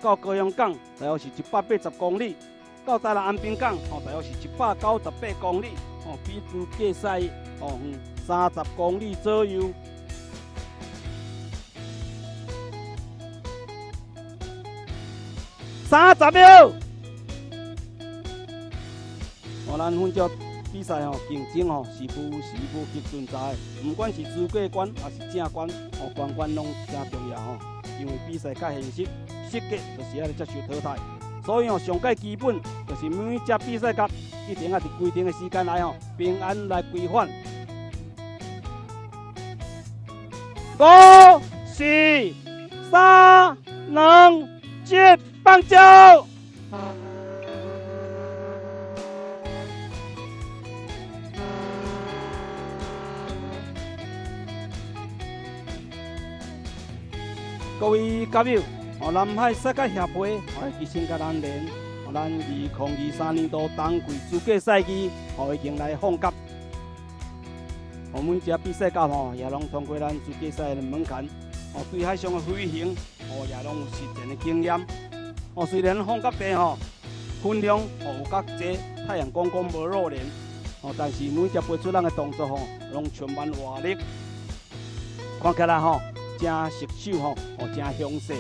到高雄港大约是180公里，到台南安平港大约是198公里，比自驾驶远30公里左右。30秒。咱本只比赛竞争是无极存在的，不管是资格关还是正关，关关拢真重要因为比赛较现实，失格就是要接受淘汰。所以上界基本就是每只比赛甲一定要伫规定的时间内平安来归返。5、4、3、2、1，放酒。各位嘉友，南海赛界协会提醒甲咱联，咱2023年度冬季资格赛季已经来放甲。每一只比赛甲也拢通过咱资格赛的门槛，对海上的飞行也拢有实战的经验。虽然放甲地分量有较济，太阳光无露脸，但是每只飞出咱的动作拢充满活力，看起来真熟手真详细。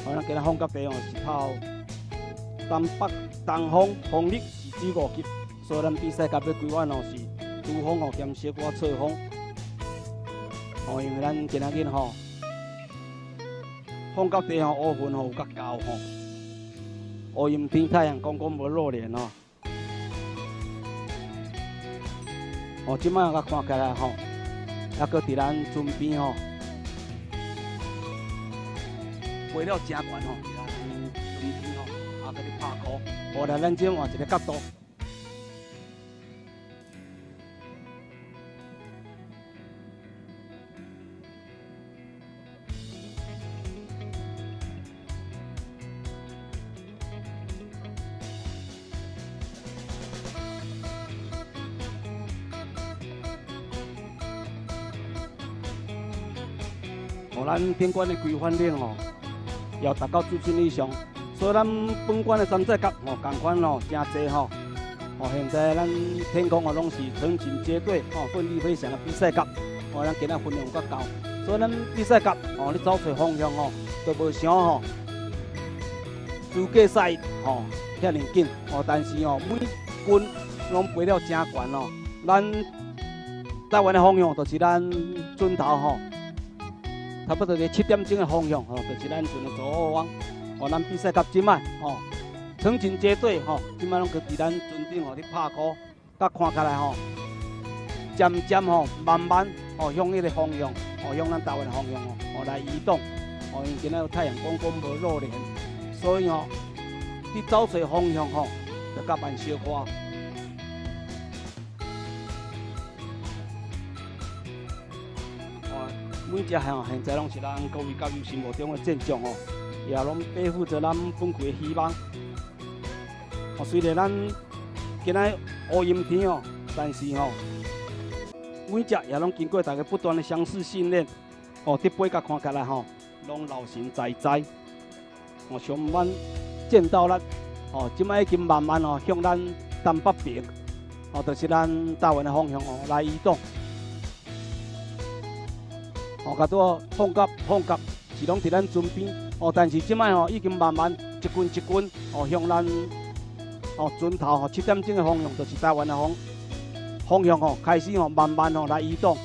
咱今日放甲地是靠东北东风风力是指5级，所以咱比赛甲要规范是拄风兼小可侧风。因为咱今仔日放甲地乌云有较高乌阴天，太阳光无露脸即摆甲看起来还搁伫咱船边飞了真悬伫咱船边还搁伫拍鼓，来咱这换一个角度。咱宾馆的规范令要达到水准以上，所以咱本馆的山寨甲同款真济现在咱天空拢是成群结队奋力飞翔的比赛甲，咱今仔分量较高，所以咱比赛甲你走错方向都无像资格赛遐尼紧但是每军拢飞了真悬咱台湾的方向就是咱船头差不多在7点钟的方向就是咱船的左后方咱比赛甲即摆成群结队即摆拢搁伫咱船顶伫拍鼓，甲看起来渐渐慢慢向迄个方向向咱台湾的方向来移动因为今仔有太阳光无露脸，所以你走错方向就较慢小可。每只现在拢是咱各位教友心目中的战将也拢背负着咱本区的希望。虽然咱今仔乌阴天但是每只也拢经过大家不断的相似训练伫背甲看起来拢老神在在。上晚见到咱即摆已经慢慢向咱东北边就是咱台湾的方向来移动。甲拄放甲是拢伫咱船边但是即摆已经慢慢一群一群向咱船头7点钟的方向，就是台湾的方向开始慢慢来移动。